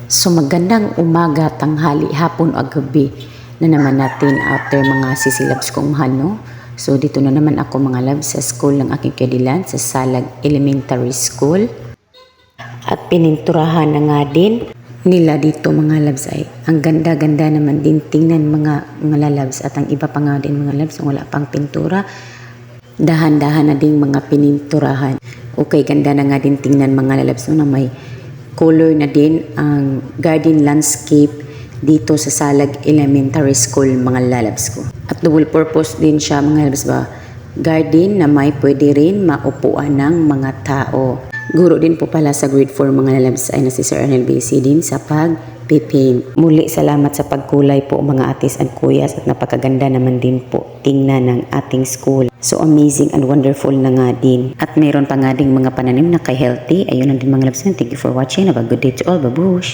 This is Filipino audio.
So magandang umaga, tanghali, hapon o gabi na naman natin after mga sisilabs kong mahal, no? So dito na naman ako mga loves sa school ng aking kadilan sa Salag Elementary School. At pininturahan na nga din nila dito mga loves ay ang ganda-ganda naman din tingnan mga loves, at ang iba pa nga din mga loves wala pang pintura. Dahan-dahan na ding mga pininturahan. Okay, ganda na nga din tingnan mga loves, no, na may color na din ang garden landscape dito sa Salag Elementary School mga lalabs ko. At dual purpose din siya mga lalabs ba, garden na may pwede rin maupuan ng mga tao. Guro din po pala sa grade 4 mga lalabs ay na si Sir Arnel BC din sa pagpipaint. Muli salamat sa pagkulay po mga atis at kuyas, at napakaganda naman din po tingnan ng ating school. So amazing and wonderful na nga din. At mayroon pa nga ding mga pananim na kay healthy. Ayun lang din mga labs. Thank you for watching. Have a good day to all. Babush!